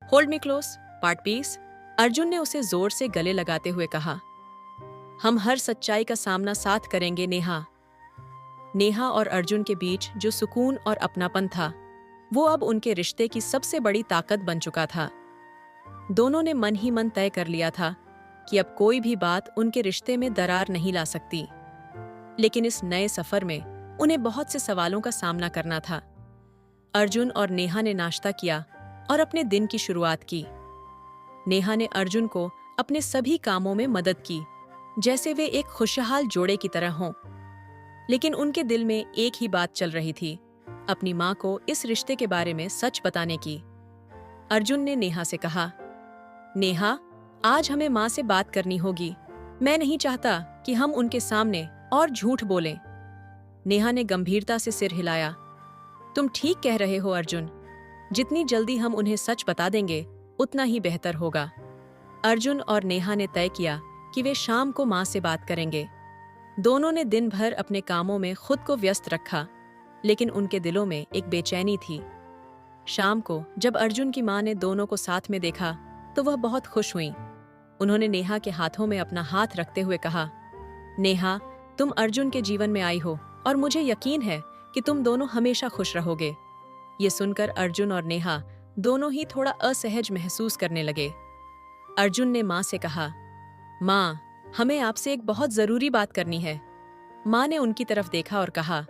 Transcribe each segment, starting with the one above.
Hold me close, part 20। Arjun ने उसे जोर से गले लगाते हुए कहा, हम हर सच्चाई का सामना साथ करेंगे नेहा। नेहा और अर्जुन के बीच जो सुकून और अपनापन था, वो अब उनके रिश्ते की सबसे बड़ी ताकत बन चुका था। दोनों ने मन ही मन तय कर लिया था कि अब कोई भी बात उनके रिश्ते में दरार नहीं ला सकती। लेकिन इस नए सफर में उन्हें बहुत से सवालों का सामना करना था। अर्जुन और नेहा ने नाश्ता किया और अपने दिन की शुरुआत की। नेहा ने अर्जुन को अपने सभी कामों में मदद की, जैसे वे एक खुशहाल जोड़े की तरह हों। लेकिन उनके दिल में एक ही बात चल रही थी, अपनी माँ को इस रिश्ते के बारे में सच बताने की। अर्जुन ने नेहा से कहा, नेहा, आज हमें माँ से बात करनी होगी। मैं नहीं चाहता कि हम उनके सामने और झूठ बोलें। नेहा ने गंभीरता से सिर हिलाया। तुम ठीक कह रहे हो अर्जुन, जितनी जल्दी हम उन्हें सच बता देंगे उतना ही बेहतर होगा। अर्जुन और नेहा ने तय किया कि वे शाम को माँ से बात करेंगे। दोनों ने दिन भर अपने कामों में खुद को व्यस्त रखा, लेकिन उनके दिलों में एक बेचैनी थी। शाम को जब अर्जुन की माँ ने दोनों को साथ में देखा तो वह बहुत खुश हुई। उन्होंने नेहा के हाथों में अपना हाथ रखते हुए कहा, नेहा, तुम अर्जुन के जीवन में आई हो और मुझे यकीन है कि तुम दोनों हमेशा खुश रहोगे। ये सुनकर अर्जुन और नेहा दोनों ही थोड़ा असहज महसूस करने लगे। अर्जुन ने माँ से कहा, माँ, हमें आपसे एक बहुत जरूरी बात करनी है। माँ ने उनकी तरफ देखा और कहा,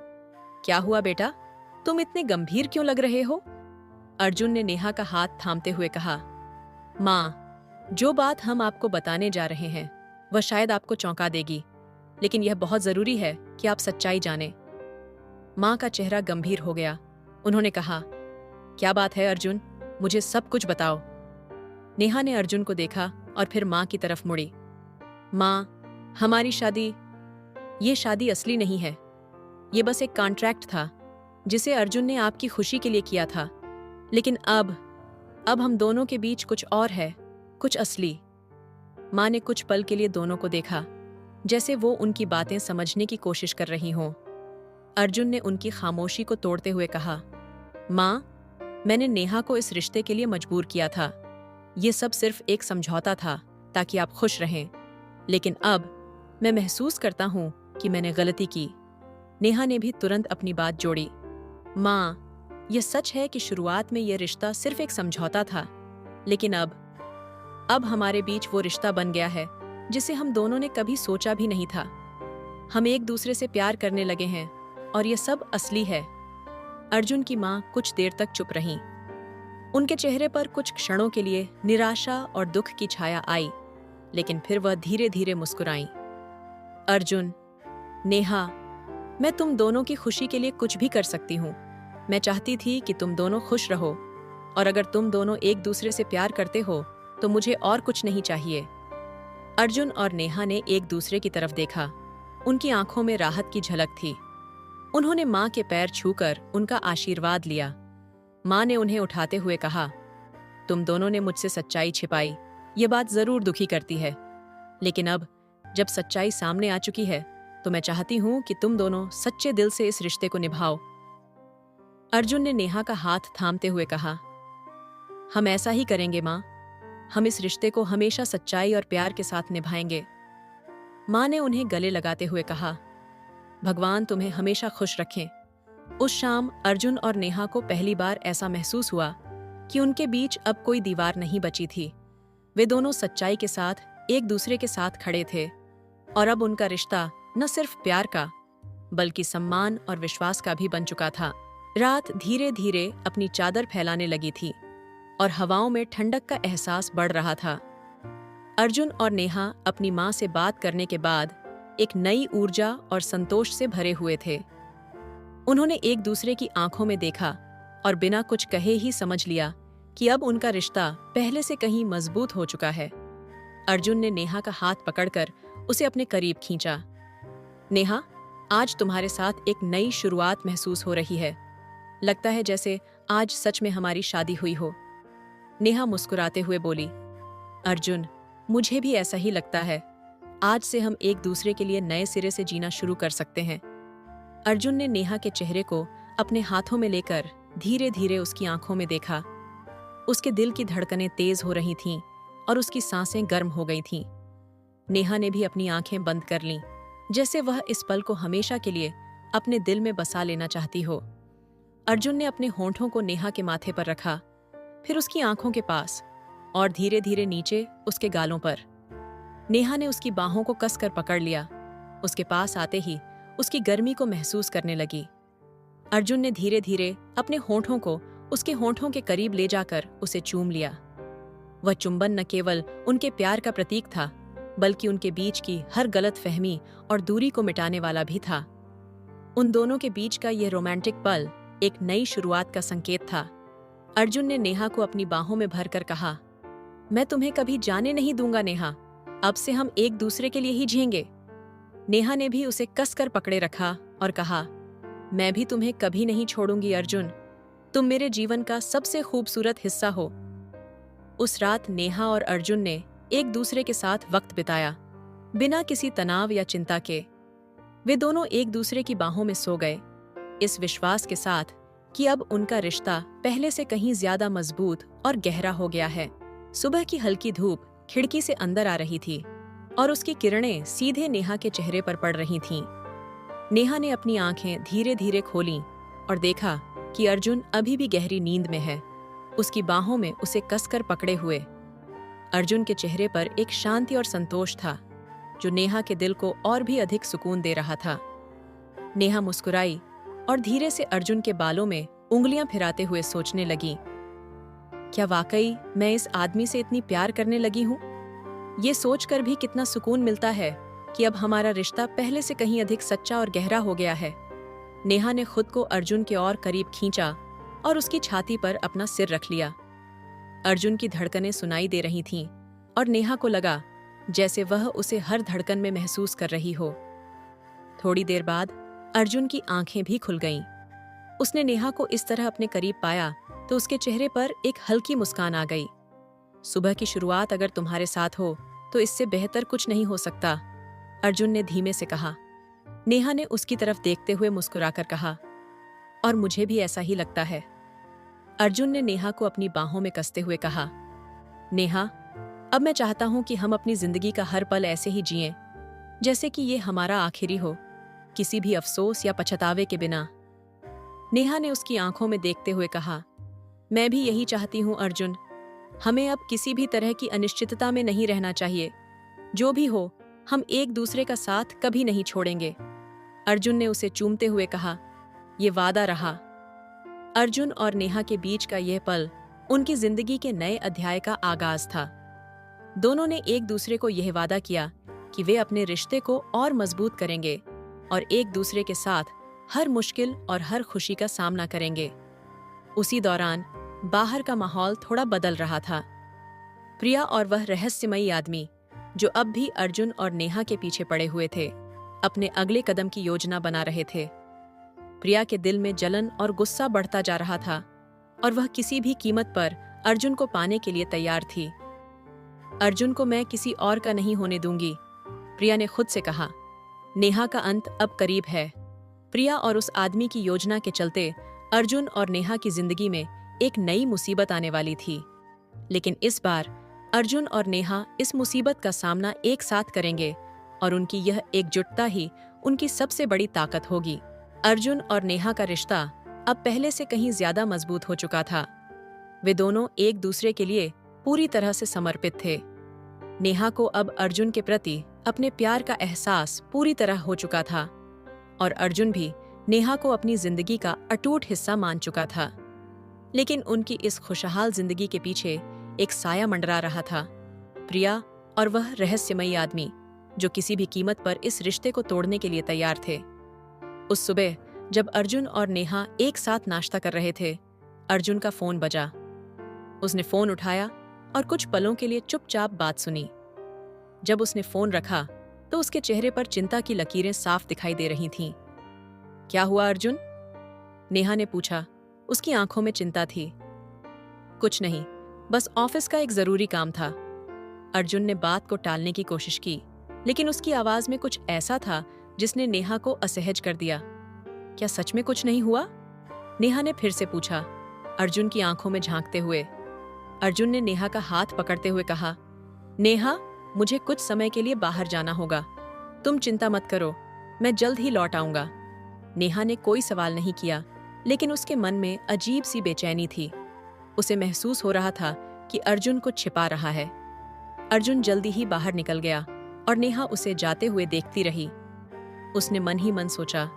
क्या हुआ बेटा, तुम इतने गंभीर क्यों लग रहे हो? अर्जुन ने नेहा का हाथ थामते हुए कहा, माँ, जो बात हम आपको बताने जा रहे हैं वह शायद आपको चौंका देगी, लेकिन यह बहुत जरूरी है कि आप सच्चाई जानें। माँ का चेहरा गंभीर हो गया। उन्होंने कहा, क्या बात है अर्जुन, मुझे सब कुछ बताओ। नेहा ने अर्जुन को देखा और फिर माँ की तरफ मुड़ी। माँ, हमारी शादी, ये शादी असली नहीं है। ये बस एक कॉन्ट्रैक्ट था जिसे अर्जुन ने आपकी खुशी के लिए किया था। लेकिन अब हम दोनों के बीच कुछ और है, कुछ असली। माँ ने कुछ पल के लिए दोनों को देखा, जैसे वो उनकी बातें समझने की कोशिश कर रही हों। अर्जुन ने उनकी खामोशी को तोड़ते हुए कहा, माँ, मैंने नेहा को इस रिश्ते के लिए मजबूर किया था। ये सब सिर्फ एक समझौता था ताकि आप खुश रहें। लेकिन अब मैं महसूस करता हूँ कि मैंने गलती की। नेहा ने भी तुरंत अपनी बात जोड़ी। माँ, यह सच है कि शुरुआत में यह रिश्ता सिर्फ एक समझौता था, लेकिन अब हमारे बीच वो रिश्ता बन गया है जिसे हम दोनों ने कभी सोचा भी नहीं था। हम एक दूसरे से प्यार करने लगे हैं और ये सब असली है। अर्जुन की माँ कुछ देर तक चुप रहीं। उनके चेहरे पर कुछ क्षणों के लिए निराशा और दुख की छाया आई, लेकिन फिर वह धीरे धीरे मुस्कुराईं। अर्जुन, नेहा, मैं तुम दोनों की खुशी के लिए कुछ भी कर सकती हूँ। मैं चाहती थी कि तुम दोनों खुश रहो, और अगर तुम दोनों एक दूसरे से प्यार करते हो तो मुझे और कुछ नहीं चाहिए। अर्जुन और नेहा ने एक दूसरे की तरफ देखा। उनकी आंखों में राहत की झलक थी। उन्होंने माँ के पैर छूकर उनका आशीर्वाद लिया। माँ ने उन्हें उठाते हुए कहा, तुम दोनों ने मुझसे सच्चाई छिपाई, ये बात जरूर दुखी करती है, लेकिन अब जब सच्चाई सामने आ चुकी है तो मैं चाहती हूँ कि तुम दोनों सच्चे दिल से इस रिश्ते को निभाओ। अर्जुन ने नेहा का हाथ थामते हुए कहा, हम ऐसा ही करेंगे माँ। हम इस रिश्ते को हमेशा सच्चाई और प्यार के साथ निभाएंगे। माँ ने उन्हें गले लगाते हुए कहा, भगवान तुम्हें हमेशा खुश रखें। उस शाम अर्जुन और नेहा को पहली बार ऐसा महसूस हुआ कि उनके बीच अब कोई दीवार नहीं बची थी। वे दोनों सच्चाई के साथ एक दूसरे के साथ खड़े थे, और अब उनका रिश्ता न सिर्फ प्यार का बल्कि सम्मान और विश्वास का भी बन चुका था। रात धीरे धीरे अपनी चादर फैलाने लगी थी और हवाओं में ठंडक का एहसास बढ़ रहा था। अर्जुन और नेहा अपनी माँ से बात करने के बाद एक नई ऊर्जा और संतोष से भरे हुए थे। उन्होंने एक दूसरे की आंखों में देखा और बिना कुछ कहे ही समझ लिया कि अब उनका रिश्ता पहले से कहीं मजबूत हो चुका है। अर्जुन ने नेहा का हाथ पकड़कर उसे अपने करीब खींचा। नेहा, आज तुम्हारे साथ एक नई शुरुआत महसूस हो रही है। लगता है जैसे आज सच में हमारी शादी हुई हो। नेहा मुस्कुराते हुए बोली, अर्जुन, मुझे भी ऐसा ही लगता है। आज से हम एक दूसरे के लिए नए सिरे से जीना शुरू कर सकते हैं। अर्जुन ने नेहा के चेहरे को अपने हाथों में लेकर धीरे धीरे उसकी आंखों में देखा। उसके दिल की धड़कनें तेज हो रही थीं और उसकी सांसें गर्म हो गई थीं। नेहा ने भी अपनी आंखें बंद कर लीं, जैसे वह इस पल को हमेशा के लिए अपने दिल में बसा लेना चाहती हो। अर्जुन ने अपने होंठों को नेहा के माथे पर रखा, फिर उसकी आंखों के पास और धीरे धीरे नीचे उसके गालों पर। नेहा ने उसकी बाहों को कसकर पकड़ लिया। उसके पास आते ही उसकी गर्मी को महसूस करने लगी। अर्जुन ने धीरे धीरे अपने होंठों को उसके होंठों के करीब ले जाकर उसे चूम लिया। वह चुंबन न केवल उनके प्यार का प्रतीक था, बल्कि उनके बीच की हर गलत फहमी और दूरी को मिटाने वाला भी था। उन दोनों के बीच का यह रोमांटिक पल एक नई शुरुआत का संकेत था। अर्जुन ने नेहा को अपनी बाहों में भरकर कहा, मैं तुम्हें कभी जाने नहीं दूंगा नेहा, अब से हम एक दूसरे के लिए ही जिएंगे। नेहा ने भी उसे कसकर पकड़े रखा और कहा, मैं भी तुम्हें कभी नहीं छोड़ूंगी अर्जुन, तुम मेरे जीवन का सबसे खूबसूरत हिस्सा हो। उस रात नेहा और अर्जुन ने एक दूसरे के साथ वक्त बिताया, बिना किसी तनाव या चिंता के। वे दोनों एक दूसरे की बाहों में सो गए, इस विश्वास के साथ कि अब उनका रिश्ता पहले से कहीं ज्यादा मजबूत और गहरा हो गया है। सुबह की हल्की धूप खिड़की से अंदर आ रही थी और उसकी किरणें सीधे नेहा के चेहरे पर पड़ रही थीं। नेहा ने अपनी आंखें धीरे धीरे खोलीं और देखा कि अर्जुन अभी भी गहरी नींद में है, उसकी बाहों में उसे कसकर पकड़े हुए। अर्जुन के चेहरे पर एक शांति और संतोष था, जो नेहा के दिल को और भी अधिक सुकून दे रहा था। नेहा मुस्कुराई और धीरे से अर्जुन के बालों में उंगलियां फिराते हुए सोचने लगी, क्या वाकई मैं इस आदमी से इतनी प्यार करने लगी हूं? ये सोचकर भी कितना सुकून मिलता है कि अब हमारा रिश्ता पहले से कहीं अधिक सच्चा और गहरा हो गया है। नेहा ने खुद को अर्जुन के और करीब खींचा और उसकी छाती पर अपना सिर रख लिया। अर्जुन की धड़कनें सुनाई दे रही थीं और नेहा को लगा जैसे वह उसे हर धड़कन में महसूस कर रही हो। थोड़ी देर बाद अर्जुन की आंखें भी खुल गईं। उसने नेहा को इस तरह अपने करीब पाया तो उसके चेहरे पर एक हल्की मुस्कान आ गई। सुबह की शुरुआत अगर तुम्हारे साथ हो तो इससे बेहतर कुछ नहीं हो सकता, अर्जुन ने धीमे से कहा। नेहा ने उसकी तरफ देखते हुए मुस्कुराकर कहा, और मुझे भी ऐसा ही लगता है। अर्जुन ने नेहा को अपनी बाहों में कसते हुए कहा, नेहा, अब मैं चाहता हूं कि हम अपनी जिंदगी का हर पल ऐसे ही जिएं, जैसे कि ये हमारा आखिरी हो, किसी भी अफसोस या पछतावे के बिना। नेहा ने उसकी आंखों में देखते हुए कहा, मैं भी यही चाहती हूं अर्जुन, हमें अब किसी भी तरह की अनिश्चितता में नहीं रहना चाहिए। जो भी हो, हम एक दूसरे का साथ कभी नहीं छोड़ेंगे। अर्जुन ने उसे चूमते हुए कहा, ये वादा रहा। अर्जुन और नेहा के बीच का यह पल उनकी जिंदगी के नए अध्याय का आगाज था। दोनों ने एक दूसरे को यह वादा किया कि वे अपने रिश्ते को और मजबूत करेंगे और एक दूसरे के साथ हर मुश्किल और हर खुशी का सामना करेंगे। उसी दौरान बाहर का माहौल थोड़ा बदल रहा था। प्रिया और वह रहस्यमयी आदमी, जो अब भी अर्जुन और नेहा के पीछे पड़े हुए थे, अपने अगले कदम की योजना बना रहे थे। प्रिया के दिल में जलन और गुस्सा बढ़ता जा रहा था और वह किसी भी कीमत पर अर्जुन को पाने के लिए तैयार थी। अर्जुन को मैं किसी और का नहीं होने दूंगी, प्रिया ने खुद से कहा। नेहा का अंत अब करीब है। प्रिया और उस आदमी की योजना के चलते अर्जुन और नेहा की जिंदगी में एक नई मुसीबत आने वाली थी। लेकिन इस बार अर्जुन और नेहा इस मुसीबत का सामना एक साथ करेंगे और उनकी यह एकजुटता ही उनकी सबसे बड़ी ताकत होगी। अर्जुन और नेहा का रिश्ता अब पहले से कहीं ज्यादा मजबूत हो चुका था। वे दोनों एक दूसरे के लिए पूरी तरह से समर्पित थे। नेहा को अब अर्जुन के प्रति अपने प्यार का एहसास पूरी तरह हो चुका था और अर्जुन भी नेहा को अपनी जिंदगी का अटूट हिस्सा मान चुका था। लेकिन उनकी इस खुशहाल जिंदगी के पीछे एक साया मंडरा रहा था, प्रिया और वह रहस्यमयी आदमी, जो किसी भी कीमत पर इस रिश्ते को तोड़ने के लिए तैयार थे। उस सुबह जब अर्जुन और नेहा एक साथ नाश्ता कर रहे थे, अर्जुन का फोन बजा। उसने फोन उठाया और कुछ पलों के लिए चुपचाप बात सुनी। जब उसने फोन रखा तो उसके चेहरे पर चिंता की लकीरें साफ दिखाई दे रही थीं। क्या हुआ अर्जुन? नेहा ने पूछा। उसकी आंखों में चिंता थी। कुछ नहीं, बस ऑफिस का एक जरूरी काम था। अर्जुन ने बात को टालने की कोशिश की, लेकिन उसकी आवाज में कुछ ऐसा था जिसने नेहा को असहज कर दिया। क्या सच में कुछ नहीं हुआ? नेहा ने फिर से पूछा, अर्जुन की आंखों में झांकते हुए। अर्जुन ने नेहा का हाथ पकड़ते हुए कहा, नेहा, मुझे कुछ समय के लिए बाहर जाना होगा। तुम चिंता मत करो, मैं जल्द ही लौट आऊंगा। नेहा ने कोई सवाल नहीं किया, लेकिन उसके मन में अजीब सी बेचैनी थी। उसे महसूस हो रहा था कि अर्जुन कुछ छिपा रहा है। अर्जुन जल्दी ही बाहर निकल गया और नेहा उसे जाते हुए देखती रही। उसने मन ही मन सोचा,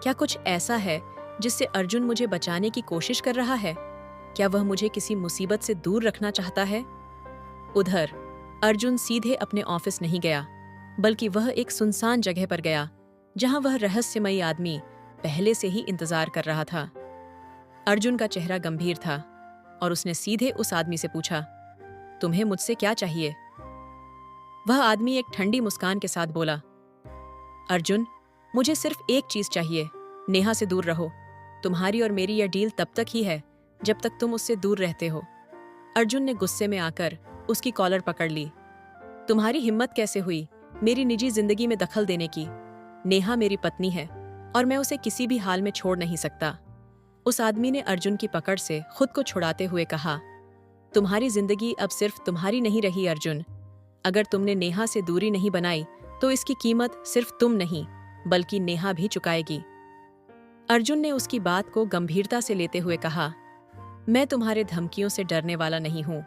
क्या कुछ ऐसा है जिससे अर्जुन मुझे बचाने की कोशिश कर रहा है? क्या वह मुझे किसी मुसीबत से दूर रखना चाहता है? उधर अर्जुन सीधे अपने ऑफिस नहीं गया, बल्कि वह एक सुनसान जगह पर गया जहां वह रहस्यमयी आदमी पहले से ही इंतजार कर रहा था। अर्जुन का चेहरा गंभीर था और उसने सीधे उस आदमी से पूछा, तुम्हें मुझसे क्या चाहिए? वह आदमी एक ठंडी मुस्कान के साथ बोला, अर्जुन, मुझे सिर्फ एक चीज चाहिए, नेहा से दूर रहो। तुम्हारी और मेरी यह डील तब तक ही है जब तक तुम उससे दूर रहते हो। अर्जुन ने गुस्से में आकर उसकी कॉलर पकड़ ली। तुम्हारी हिम्मत कैसे हुई मेरी निजी जिंदगी में दखल देने की? नेहा मेरी पत्नी है और मैं उसे किसी भी हाल में छोड़ नहीं सकता। उस आदमी ने अर्जुन की पकड़ से खुद को छुड़ाते हुए कहा, तुम्हारी जिंदगी अब सिर्फ तुम्हारी नहीं रही अर्जुन। अगर तुमने नेहा से दूरी नहीं बनाई तो इसकी कीमत सिर्फ तुम नहीं बल्कि नेहा भी चुकाएगी। अर्जुन ने उसकी बात को गंभीरता से लेते हुए कहा, मैं तुम्हारे धमकियों से डरने वाला नहीं हूं।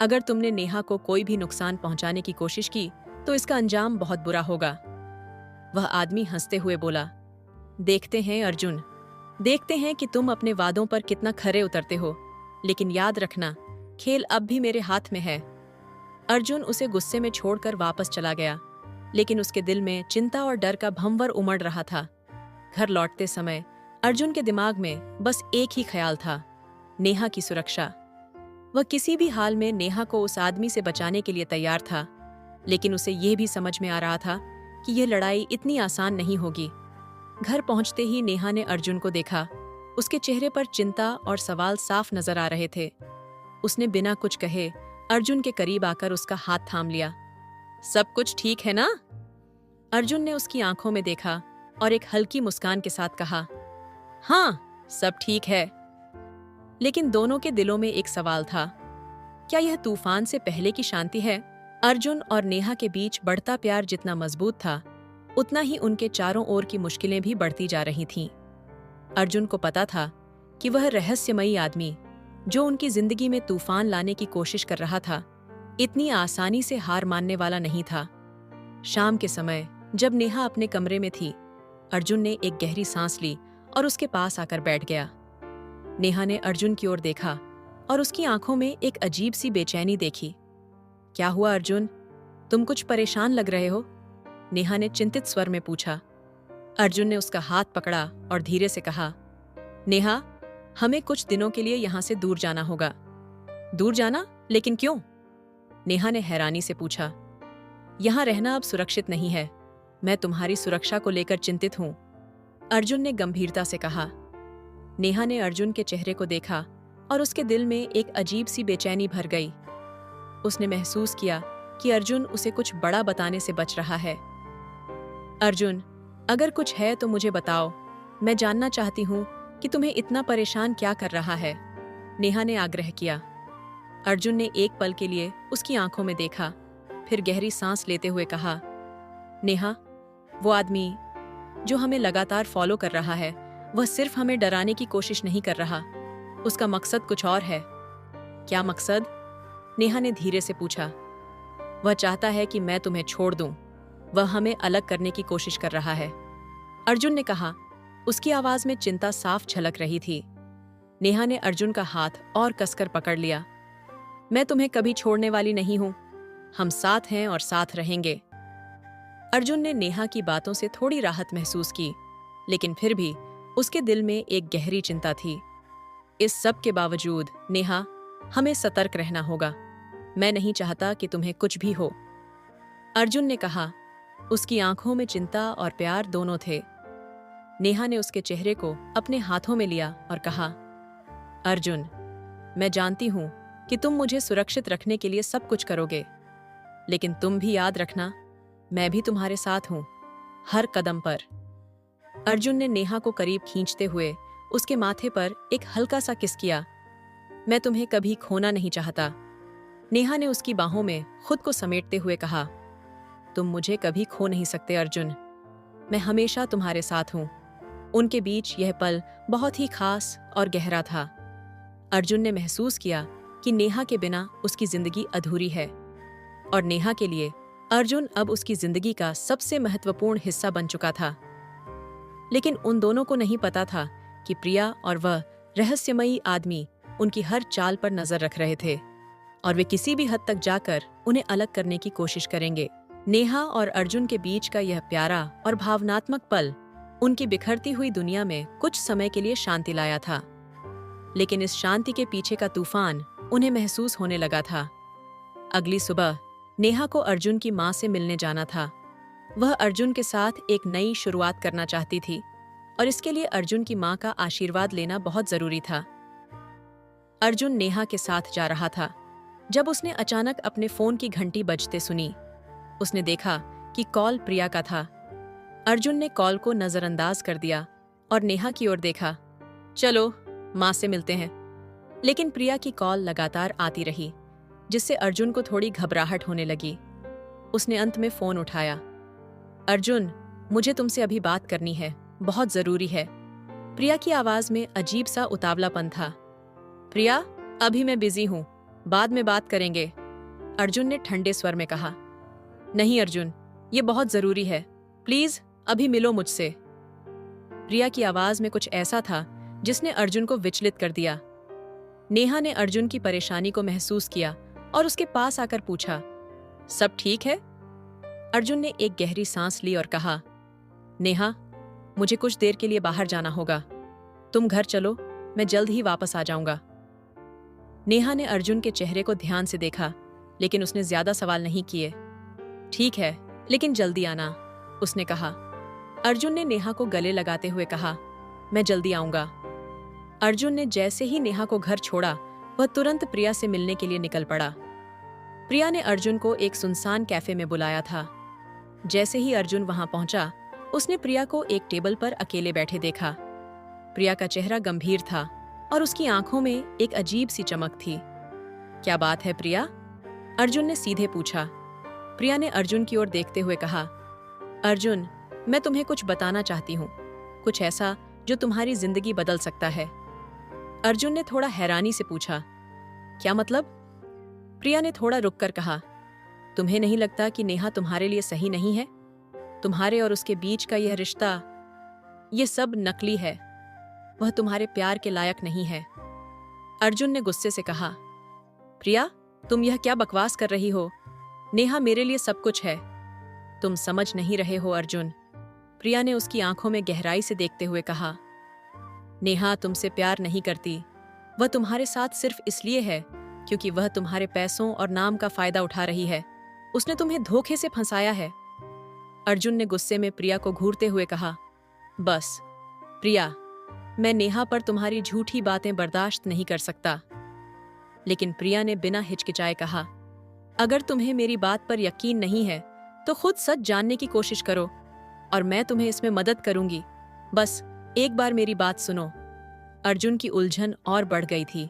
अगर तुमने नेहा को कोई भी नुकसान पहुंचाने की कोशिश की तो इसका अंजाम बहुत बुरा होगा। वह आदमी हंसते हुए बोला, देखते हैं अर्जुन, देखते हैं कि तुम अपने वादों पर कितना खरे उतरते हो। लेकिन याद रखना, खेल अब भी मेरे हाथ में है। अर्जुन उसे गुस्से में छोड़कर वापस चला गया, लेकिन उसके दिल में चिंता और डर का भंवर उमड़ रहा था। घर लौटते समय अर्जुन के दिमाग में बस एक ही ख्याल था, नेहा की सुरक्षा। वह किसी भी हाल में नेहा को उस आदमी से बचाने के लिए तैयार था, लेकिन उसे यह भी समझ में आ रहा था कि यह लड़ाई इतनी आसान नहीं होगी। घर पहुंचते ही नेहा ने अर्जुन को देखा। उसके चेहरे पर चिंता और सवाल साफ नजर आ रहे थे। उसने बिना कुछ कहे अर्जुन के करीब आकर उसका हाथ थाम लिया। सब कुछ ठीक है ना? अर्जुन ने उसकी आंखों में देखा और एक हल्की मुस्कान के साथ कहा, हाँ, सब ठीक है। लेकिन दोनों के दिलों में एक सवाल था, क्या यह तूफान से पहले की शांति है? अर्जुन और नेहा के बीच बढ़ता प्यार जितना मजबूत था, उतना ही उनके चारों ओर की मुश्किलें भी बढ़ती जा रही थीं। अर्जुन को पता था कि वह रहस्यमयी आदमी जो उनकी जिंदगी में तूफान लाने की कोशिश कर रहा था, इतनी आसानी से हार मानने वाला नहीं था। शाम के समय जब नेहा अपने कमरे में थी, अर्जुन ने एक गहरी सांस ली और उसके पास आकर बैठ गया। नेहा ने अर्जुन की ओर देखा और उसकी आंखों में एक अजीब सी बेचैनी देखी। क्या हुआ अर्जुन, तुम कुछ परेशान लग रहे हो? नेहा ने चिंतित स्वर में पूछा। अर्जुन ने उसका हाथ पकड़ा और धीरे से कहा, नेहा, हमें कुछ दिनों के लिए यहाँ से दूर जाना होगा। दूर जाना? लेकिन क्यों? नेहा ने हैरानी से पूछा। यहाँ रहना अब सुरक्षित नहीं है। मैं तुम्हारी सुरक्षा को लेकर चिंतित हूँ, अर्जुन ने गंभीरता से कहा। नेहा ने अर्जुन के चेहरे को देखा और उसके दिल में एक अजीब सी बेचैनी भर गई। उसने महसूस किया कि अर्जुन उसे कुछ बड़ा बताने से बच रहा है। अर्जुन, अगर कुछ है तो मुझे बताओ। मैं जानना चाहती हूँ कि तुम्हें इतना परेशान क्या कर रहा है, नेहा ने आग्रह किया। अर्जुन ने एक पल के लिए उसकी आंखों में देखा, फिर गहरी सांस लेते हुए कहा, नेहा, वो आदमी जो हमें लगातार फॉलो कर रहा है, वह सिर्फ हमें डराने की कोशिश नहीं कर रहा। उसका मकसद कुछ और है। क्या मकसद? नेहा ने धीरे से पूछा। वह चाहता है कि मैं तुम्हें छोड़ दूं। वह हमें अलग करने की कोशिश कर रहा है, अर्जुन ने कहा। उसकी आवाज में चिंता साफ झलक रही थी। नेहा ने अर्जुन का हाथ और कसकर पकड़ लिया। मैं तुम्हें कभी छोड़ने वाली नहीं हूं। हम साथ हैं और साथ रहेंगे। अर्जुन ने नेहा की बातों से थोड़ी राहत महसूस की, लेकिन फिर भी उसके दिल में एक गहरी चिंता थी। इस सब के बावजूद नेहा, हमें सतर्क रहना होगा। मैं नहीं चाहता कि तुम्हें कुछ भी हो, अर्जुन ने कहा। उसकी आंखों में चिंता और प्यार दोनों थे। नेहा ने उसके चेहरे को अपने हाथों में लिया और कहा, अर्जुन, मैं जानती हूं कि तुम मुझे सुरक्षित रखने के लिए सब कुछ करोगे, लेकिन तुम भी याद रखना, मैं भी तुम्हारे साथ हूं, हर कदम पर। अर्जुन ने नेहा को करीब खींचते हुए उसके माथे पर एक हल्का सा किस किया। मैं तुम्हें कभी खोना नहीं चाहता। नेहा ने उसकी बाहों में खुद को समेटते हुए कहा, तुम मुझे कभी खो नहीं सकते अर्जुन, मैं हमेशा तुम्हारे साथ हूं। उनके बीच यह पल बहुत ही खास और गहरा था। अर्जुन ने महसूस किया कि नेहा के बिना उसकी जिंदगी अधूरी है, और नेहा के लिए अर्जुन अब उसकी जिंदगी का सबसे महत्वपूर्ण हिस्सा बन चुका था। लेकिन उन दोनों को नहीं पता था कि प्रिया और वह रहस्यमयी आदमी उनकी हर चाल पर नजर रख रहे थे, और वे किसी भी हद तक जाकर उन्हें अलग करने की कोशिश करेंगे। नेहा और अर्जुन के बीच का यह प्यारा और भावनात्मक पल उनकी बिखरती हुई दुनिया में कुछ समय के लिए शांति लाया था, लेकिन इस शांति के पीछे का तूफान उन्हें महसूस होने लगा था। अगली सुबह नेहा को अर्जुन की मां से मिलने जाना था। वह अर्जुन के साथ एक नई शुरुआत करना चाहती थी, और इसके लिए अर्जुन की मां का आशीर्वाद लेना बहुत जरूरी था। अर्जुन नेहा के साथ जा रहा था जब उसने अचानक अपने फोन की घंटी बजते सुनी। उसने देखा कि कॉल प्रिया का था। अर्जुन ने कॉल को नजरअंदाज कर दिया और नेहा की ओर देखा। चलो मां से मिलते हैं। लेकिन प्रिया की कॉल लगातार आती रही, जिससे अर्जुन को थोड़ी घबराहट होने लगी। उसने अंत में फोन उठाया। अर्जुन, मुझे तुमसे अभी बात करनी है, बहुत जरूरी है। प्रिया की आवाज में अजीब सा उतावलापन था। प्रिया, अभी मैं बिजी हूं, बाद में बात करेंगे, अर्जुन ने ठंडे स्वर में कहा। नहीं अर्जुन, ये बहुत जरूरी है, प्लीज अभी मिलो मुझसे। प्रिया की आवाज में कुछ ऐसा था जिसने अर्जुन को विचलित कर दिया। नेहा ने अर्जुन की परेशानी को महसूस किया और उसके पास आकर पूछा, सब ठीक है? अर्जुन ने एक गहरी सांस ली और कहा, नेहा, मुझे कुछ देर के लिए बाहर जाना होगा, तुम घर चलो, मैं जल्द ही वापस आ जाऊंगा। नेहा ने अर्जुन के चेहरे को ध्यान से देखा, लेकिन उसने ज्यादा सवाल नहीं किए। ठीक है, लेकिन जल्दी आना, उसने कहा। अर्जुन ने नेहा को गले लगाते हुए कहा, मैं जल्दी आऊंगा। अर्जुन ने जैसे ही नेहा को घर छोड़ा, वह तुरंत प्रिया से मिलने के लिए निकल पड़ा। प्रिया ने अर्जुन को एक सुनसान कैफे में बुलाया था। जैसे ही अर्जुन वहां पहुंचा, उसने प्रिया को एक टेबल पर अकेले बैठे देखा। प्रिया का चेहरा गंभीर था और उसकी आंखों में एक अजीब सी चमक थी। क्या बात है प्रिया? अर्जुन ने सीधे पूछा। प्रिया ने अर्जुन की ओर देखते हुए कहा, अर्जुन, मैं तुम्हें कुछ बताना चाहती हूँ, कुछ ऐसा जो तुम्हारी जिंदगी बदल सकता है। अर्जुन ने थोड़ा हैरानी से पूछा, क्या मतलब? प्रिया ने थोड़ा रुककर कहा, तुम्हें नहीं लगता कि नेहा तुम्हारे लिए सही नहीं है? तुम्हारे और उसके बीच का यह रिश्ता, ये सब नकली है, वह तुम्हारे प्यार के लायक नहीं है। अर्जुन ने गुस्से से कहा, प्रिया, तुम यह क्या बकवास कर रही हो? नेहा मेरे लिए सब कुछ है। तुम समझ नहीं रहे हो अर्जुन, प्रिया ने उसकी आंखों में गहराई से देखते हुए कहा। नेहा तुमसे प्यार नहीं करती, वह तुम्हारे साथ सिर्फ इसलिए है क्योंकि वह तुम्हारे पैसों और नाम का फायदा उठा रही है। उसने तुम्हें धोखे से फंसाया है। अर्जुन ने गुस्से में प्रिया को घूरते हुए कहा, बस प्रिया, मैं नेहा पर तुम्हारी झूठी बातें बर्दाश्त नहीं कर सकता। लेकिन प्रिया ने बिना हिचकिचाए कहा, अगर तुम्हें मेरी बात पर यकीन नहीं है तो खुद सच जानने की कोशिश करो और मैं तुम्हें इसमें मदद करूंगी। बस एक बार मेरी बात सुनो। अर्जुन की उलझन और बढ़ गई थी।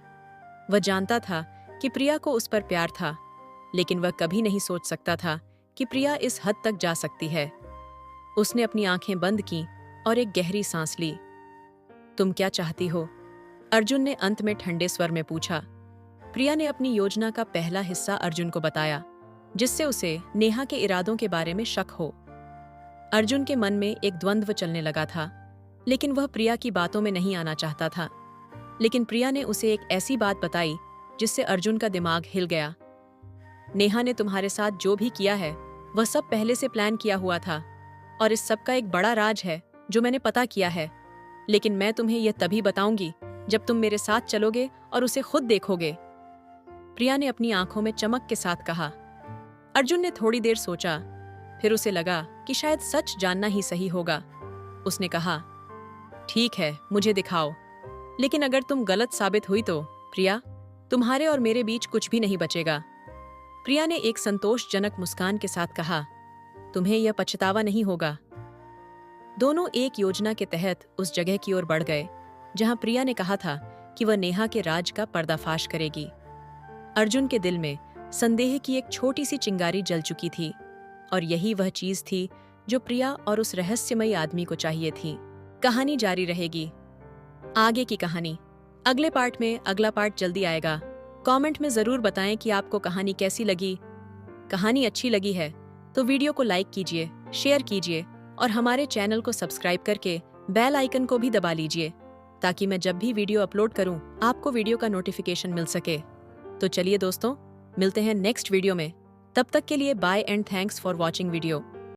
वह जानता था कि प्रिया को उस पर प्यार था, लेकिन वह कभी नहीं सोच सकता था कि प्रिया इस हद तक जा सकती है। उसने अपनी आंखें बंद की और एक गहरी सांस ली। तुम क्या चाहती हो? अर्जुन ने अंत में ठंडे स्वर में पूछा। प्रिया ने अपनी योजना का पहला हिस्सा अर्जुन को बताया, जिससे उसे नेहा के इरादों के बारे में शक हो। अर्जुन के मन में एक द्वंद्व चलने लगा था, लेकिन वह प्रिया की बातों में नहीं आना चाहता था। लेकिन प्रिया ने उसे एक ऐसी बात बताई जिससे अर्जुन का दिमाग हिल गया। नेहा ने तुम्हारे साथ जो भी किया है वह सब पहले से प्लान किया हुआ था, और इस सब का एक बड़ा राज है जो मैंने पता किया है। लेकिन मैं तुम्हें यह तभी बताऊंगी जब तुम मेरे साथ चलोगे और उसे खुद देखोगे। प्रिया ने अपनी आंखों में चमक के साथ कहा। अर्जुन ने थोड़ी देर सोचा, फिर उसे लगा कि शायद सच जानना ही सही होगा। उसने कहा, ठीक है, मुझे दिखाओ, लेकिन अगर तुम गलत साबित हुई तो प्रिया, तुम्हारे और मेरे बीच कुछ भी नहीं बचेगा। प्रिया ने एक संतोषजनक मुस्कान के साथ कहा, तुम्हें यह पछतावा नहीं होगा। दोनों एक योजना के तहत उस जगह की ओर बढ़ गए जहां प्रिया ने कहा था कि वह नेहा के राज का पर्दाफाश करेगी। अर्जुन के दिल में संदेह की एक छोटी सी चिंगारी जल चुकी थी और यही वह चीज थी जो प्रिया और उस रहस्यमयी आदमी को चाहिए थी। कहानी जारी रहेगी। आगे की कहानी अगले पार्ट में, अगला पार्ट जल्दी आएगा। कमेंट में जरूर बताएं कि आपको कहानी कैसी लगी। कहानी अच्छी लगी है तो वीडियो को लाइक कीजिए, शेयर कीजिए और हमारे चैनल को सब्सक्राइब करके बेल आइकन को भी दबा लीजिए ताकि मैं जब भी वीडियो अपलोड करूं आपको वीडियो का नोटिफिकेशन मिल सके। तो चलिए दोस्तों, मिलते हैं नेक्स्ट वीडियो में। तब तक के लिए bye and thanks for watching video.